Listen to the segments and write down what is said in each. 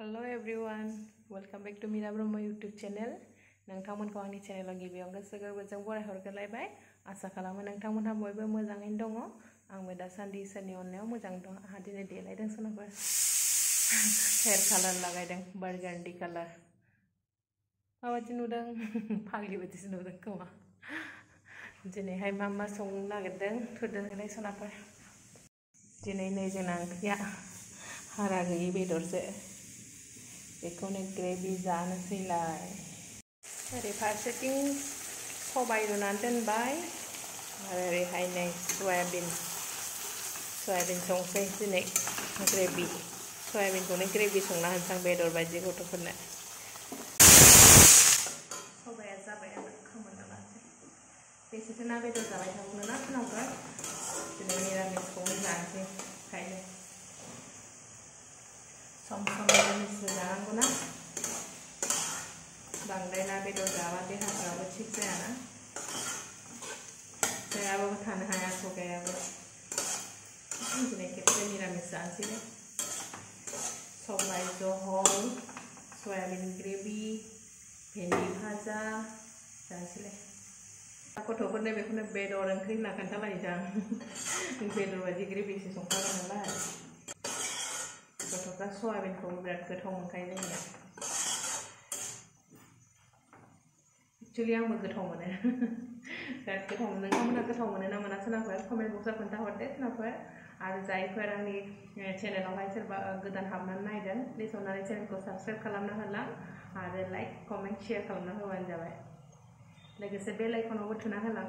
Hello everyone, welcome back to Meera Brahma YouTube channel. नोंथांमोनखौ आंनि चेनेलाव गिबियाव गोसो गोरबोजों बराय हरग्रोलायबाय। आसा खालामो नोंथांमोनहा बयबो मोजाङैनो दङ। आंबो दासान्दि इसोरनि अननायाव मोजां दं। आंहा दिनै देलायदों सोरनाबा हेयर कालार लागायदों बारगान्डी कालार। माबायदि नुदों फाग्लि बायदिसो नुदों खोमा। दिनैहाय मा संनो नागिरदों थुदोंलाय सोनाफोर। दिनै नै जोंना ओंख्रिया हारा गैयै बेदरसो। बेखौनो ग्रेभि जानोसैलाय। ओरै फारसेथिं सबाय रुनानै दोनबाय आरो ओरैहाय नै सयाबिन संसै दिनै ग्रेभि। सयाबिनखौनो ग्रेभि संना होनसां बेदर बायदि गथ'फोरनो। सबाया जाबाय आरो खोमोनना लानोसै। बेसेथो ना बेदर जाबाय थाबावनो ना खोनावफोर। दिनै निरामिसखौनो जानोसै ओंखायनो। सम निरामिसबो जानांगौना। बांद्राय ना बेदर जाबा देहाफ्राबो थिग जायाना। जायाबाबो थानो हाया सगायाबो। दिनै खेबसे निरामिस जानोसैलै। सबाय जहल, सयाबिन ग्रेभि, भेन्डि भाजा जानोसैलाय। गथ'फोरनो बेखौनो बेदर ओंख्रि होनना खोन्थालायदों आं। बेदर बायदि ग्रेभिसो संखागोन नालाय। गथ'फ्रा सयाबिनखौ बिराद गोथाव मोनखायो जोंनिया। एक्चुअली आंबो गोथाव मोनो। बिराद गोथाव मोनो। नोंथांमोनहा गोथाव मोनो ना मोना सोनाफोर कमेन्ट बक्सआव खोन्थाहरदो सोनाफोर। आरो जायफोर आंनि चेनेलावहाय सोरबा गोदान हाबनानै नायदों प्लिज अननानै चेनेलखौ साबस्क्राइब खालामना होलां आरो लाइक कमेन्ट शेयार खालामना होबानो जाबाय। लोगोसे बेल आइकनावबो थुना होलां।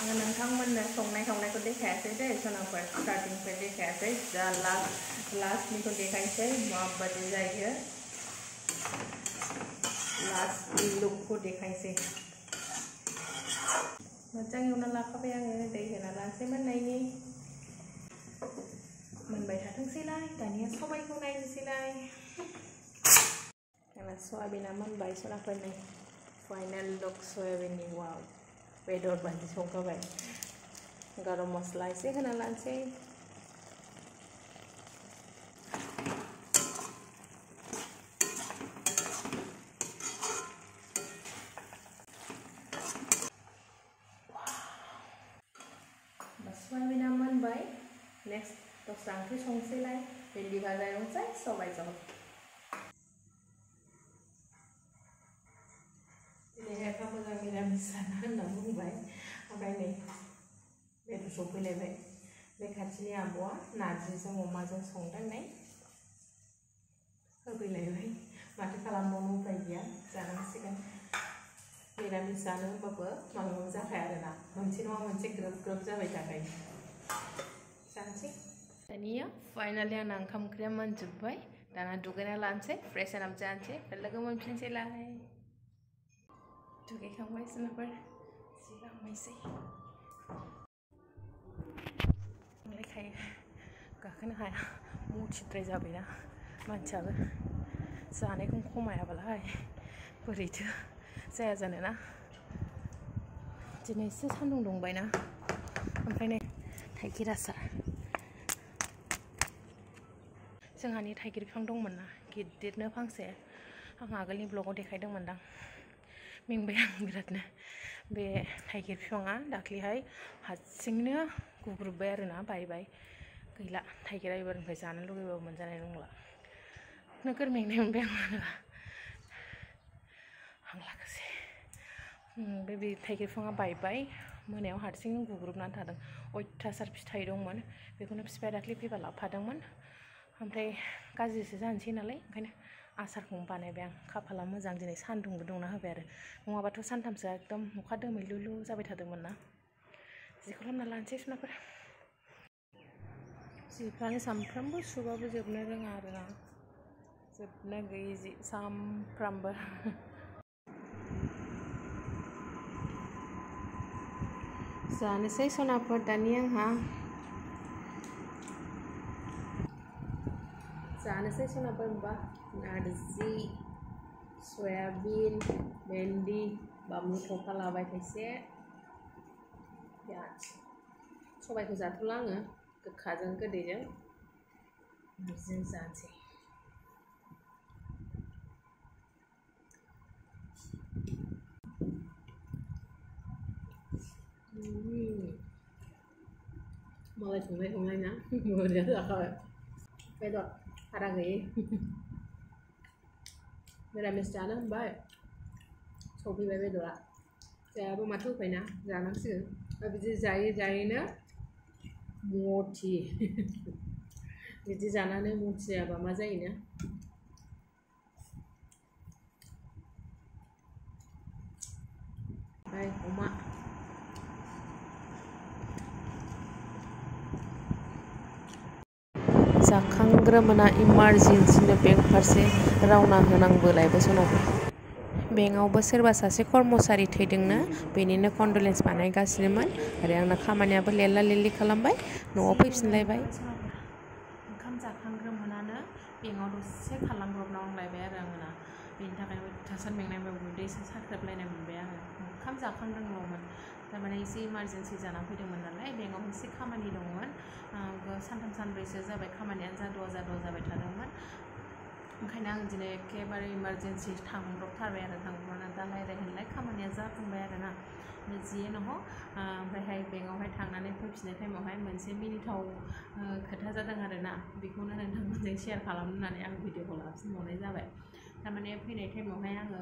आङो नोंथांमोननो संनाय खावनायखौ देखायासै दे सोनाफोर। स्टार्टिंनिफ्राय देखायासै। दा लास्टनिखौ देखायसै माबायदि जायो। लास्ट लुकखौ देखायसै। मोजां एवना लाखाबाय आङो दै होना लानोसै मोननायनि। मोनबाय थाथोंसैलाय दानिया सबायखौ नायनोसैलाय। आंना सयाबिना मोनबाय सोनाफोरनि फाइनाल लुक सयाबिननि। वाव बेदर बायदि संखाबाय। गरम मस्ला एसे होना लानोसै। सयाबिना मोनबाय। नेक्स्ट दस्रा ओंख्रि संसैलाय। भेन्डि भाजा एवनोसै सबाय जहल। दिनै एफा मोजां निरामिस जाना होनना बुंबाय। ओमफ्राय नै बेदर सफैलायबाय। बे खाथिनि आब'आ नारजिजों अमाजों संदों होफैलायबाय। माथो खालामबावनो उपाय गैया जानांसिगोन। निरामिस जानो होनबाबो मालाबा जाखाया आरोना। मोनसे नङा मोनसे ग्रोब ग्रोब जाबाय थाखायो। जानोसै। दानिया फाइनालि आंना ओंखाम ओंख्रिया मोनजोब्बाय। दाना दुगैना लानोसै फ्रेश आप जानोसै। लोगो मोनफिनसैलाय। दुगैखांबाय सोनाफोर जिरायनोसै। मोनलायखायो गाखोनो हाया मथिद्राय जाबायना मानसियाबो। जानायखौनो खमायाबालाय बोरैथो जाया जानोना। दिनै एसे सान्दुं दुंबायना ओंखायनो थाइगिर आसार। जोंहानि थाइगिर बिफां दंमोन ना गिदिरनो फांसे। आं आगोलनि ब्लगाव देखायदोंमोनदां। मेंबाय आं बिरादनो। बे थाइगिर बिफाङा दाख्लैहाय हारसिंनो गुग्रुबबाय आरोना बायबाय। गैला थाइगिरा एबारनिफ्राय जानो लुगैबाबो मोनजानाय नंला। नोगोर मेंनाय मोनबाय आं मानोबा। हां लाखोसै। बे थाइगिर बिफाङा बायबाय। मोनायाव हारसिं गुग्रुबनानै थादों। अयथासार फिथाइ दंमोन। बेखौनो बिफाया दाख्लै फैबा लाबोफादोंमोन। ओमफ्राय गाज्रिसो जानोसै नालाय ओंखायनो आसारखौनो बानायबाय आं। खाफाला मोजां दिनै सान्दुंबो दुंना होबाय आरो। नङाबाथ' सानथामसोआ एकदम अखा दोमैलुलु जाबाय थादोंमोन ना। जि खालामना लानोसै सोनाफोर। जिफ्रानो सामफ्रामबो सुबाबो जोबनो रोङा आरोना। जोबनो गैयि जि सामफ्रामबो। जानोसै सनाफोर दानि आंहा। जानोसै सनाफोर होनबा नारजि सयाबिन भेन्डि बानलु थफा लाबाय थाइसे। सबायखौ जाथ'ला आङो गोखाजों गोदैजों नारजिजों जानोसै। मालाय संनाय ना बुरजा जाखाबाय बेदर हारा गैयै मिरामिस जानो होनबाय सफैबाय बेदरा जायाबो माथो उफायना जानांसिगोन बिदि जायै जायैनो मथि बिदि जानानै मथि जायाबा मा जायोना अमा जाखांग्रोमोना इमारजेन्सिनो बेंक फारसे रावना होनांबोलायबाय समाव बेंकआवबो सोरबा सासे कर्मचारि थैदोंनो बेनिनो कन्डलेन्स बानायगासिनोमोन आरो आंना खामानियाबो लेला लेलि खालामबाय न'आव फैफिनलायबाय ओंखाम जाखांग्रोमोनानो बेंकआव दसे खालामब्रबना नांलायबाय आरो आंना बेनि थाखाय थासान मेंनाय उदै एसे साख्रेबलायनाय मोनबाय आङो ओंखाम जाखांदोंल'मोन थारमाने एसे इमारजेन्सि जाना फैदोंमोन नालाय बेंकआव एसे खामानि दंमोन सानथाम सानब्रैसो जाबाय खामानियानो जाद'आ जाबाय थादोंमोन ओंखायनो आं दिनै एखेबारे इमारजेन्सि थांब्रबथारबाय आरो थांब्रबनानै दा रायज्लायहैलाय खामानिया जाफुंबाय आरो ना जियानो हक ओमफ्रायहाय बेंकआवहाय थांनानै फैफिननाय टाइमावहाय मोनसे मिनिथाव खोथा जादों आरो ना बेखौनो नोंथांमोनजों शेयार खालामनो होननानै आं भिडिअखौ लाफिनबावनाय जाबाय थारमाने फैनाय टाइमावहाय आङो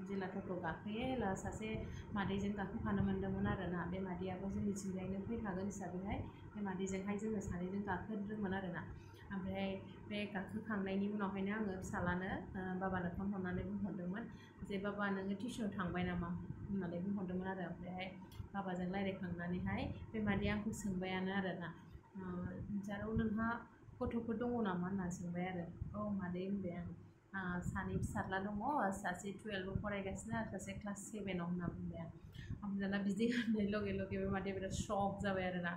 जेला टट' गाखोयो अब्ला सासे मादैजों गाखोफानो मोन्दोंमोन आरो ना बे मादैयाबो जोंनिथिंजायनो फैखागोन हिसाबैहाय बे मादैजोंहाय जोङो सानैजों गाखोदोंमोन आरो ना ओमफ्राय बे गाखोखांनायनि उनावहायनो आङो फिसालानो बाबानो फन हरनानै बुंहरदोंमोन जे बाबा नोङो टिउसनाव थांबाय नामा होननानै बुंहरदोंमोन आरो ओमफ्रायहाय बाबाजों रायज्लायखांनानैहाय बे मादैया आंखौ सोंबायानो आरो ना जारौ नोंहा गथ'फोर दङ नामा होनना सोंबाय आरो औ मादै होनबाय आं सानै फिसाज्ला दङ सासे 12आव फरायगासिनो आरो सासे क्लास 7आव होनना बुंबाय आं दाना बिदि होननाय लगे लगे बे मादैया बिराद शक जाबाय आरो ना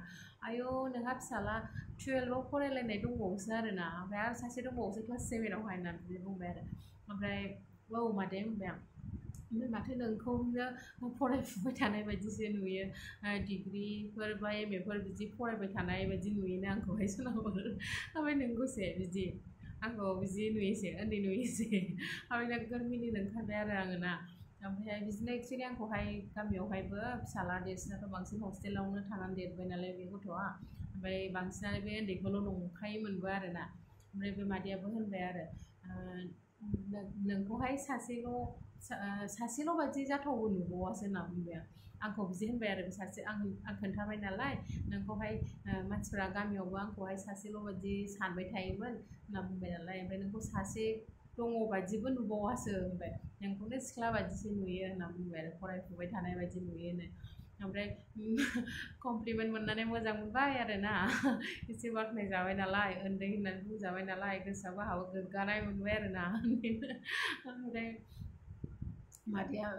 आयौ नोंहा फिसाला 12आव फरायलायनाय दंबावोसो आरो ना ओमफ्राय आरो सासे दंबावोसो क्लास 7आवहाय होननानै बिदि बुंबाय आरो ओमफ्राय औ मादै होनबाय आं ओमफ्राय माथो नोंखौनो फरायफुबाय थानाय बायदिसो नुयो डिग्रिफोर बा एमएफोर बिदि फरायबाय थानाय बायदि नुयोना आंखौहाय सोनाहरो ओमफ्राय नोंगौसे बिदि आंखौ बिदि नुयोसे उन्दै नुयोसे ओमफ्राय नोगोर मिनिनो ओंखारबाय आरो आङो ना ओमफ्राय बिदिनो एक्सुवेलि आंखौहाय गामियावहायबो फिसाला देरसिनाथ' बांसिन हस्टेलावनो थानानै देरबाय नालाय बे गथ'आ ओमफ्राय बांसिनानो बे उन्दैखौल' नंखायोमोनबो आरो ना ओमफ्राय बे मादैयाबो होनबाय आरो नोंखौहाय सासेल' बायदि जाथावबो नुबावासो होनना बुंबाय आंखौ बिदि होनबाय आरो सासे आं खोन्थाबाय नालाय नोंखौहाय मानसिफ्रा गामियावबो आंखौहाय सासेल' बायदि सानबाय थायोमोन होनना बुंबाय नालाय ओमफ्राय नोंखौ सासे दङ बायदिबो नुबावासो होनबाय नोंखौनो सिख्ला बायदिसो नुयो होनना बुंबाय आरो फरायफुबाय थानाय बायदि नुयोनो ओमफ्राय कमप्लिमेन्ट मोननानै मोजां मोनबाय आरो ना एसे बाख्नाय जाबाय नालाय उन्दै होननानै बुंजाबाय नालाय गोसोआबो आंहाबो गोग्गानाय मोनबाय आरो ना ओमफ्राय मादैया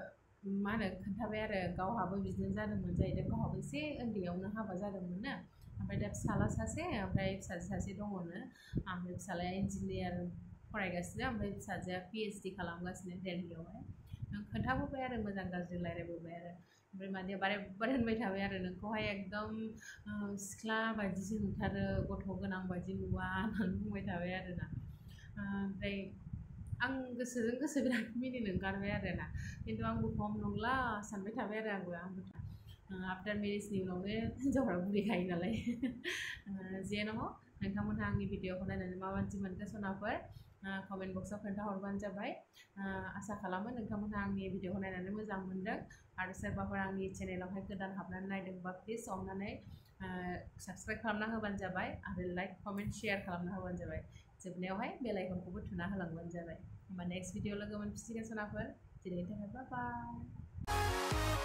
मा होनो खोन्थाबाय आरो गावहाबो बिदिनो जादोंमोन जाहैदों गावहाबो एसे उन्दैयावनो हाबा जादोंमोननो ओमफ्राय दा फिसाला सासे ओमफ्राय फिसाजो सासे दङनो ओमफ्राय फिसालाया इन्जिनियार फरायगासिनो ओमफ्राय फिसाजोआ PhD खालामगासिनो दिल्लीयावहाय खोन्थाबोबाय आरो मोजां गाज्रि रायज्लायबोबाय आरो ओमफ्राय मादैया बारे बारे होनबाय थाबाय आरो नोंखौहाय एकदम सिख्ला बायदिसो नुथारो गथ' गोनां बायदि नुवा होननानै बुंबाय थाबाय आरो ना ओमफ्राय आं गोसोजों गोसो बिराद मिनिनो ओंखारबाय आरो ना खिन्थु आंबो खम नंला सानबाय थाबाय आरो आंबो आफ्टार मेरिजनि उनावनो हिन्जावफ्रा बुरैखायो नालाय जियानो हक नोंथांमोनहा आंनि भिडिअखौ नायनानै माबायदि मोनखो सनाफोर कमेन्ट बक्सआव खोन्थाहरबानो जाबाय आसा खालामो नोंथांमोनहा आंनि भिडिअखौ नायनानै मोजां मोनदों आरो सोरबाफोर आंनि चेनेलावहाय गोदान हाबनानै नायदोंबा प्लिज अननानै साबस्क्राइब खालामना होबानो जाबाय आरो लाइक कमेन्ट शेयार खालामना होबानो जाबाय जोबनायावहाय बेल आइकनखौबो थुना होलांबानो जाबाय होमबा नेक्स्ट भिडिअ लोगो मोनफिनसिगोन सनाफोर दिनैनि थाखाय बाय बाय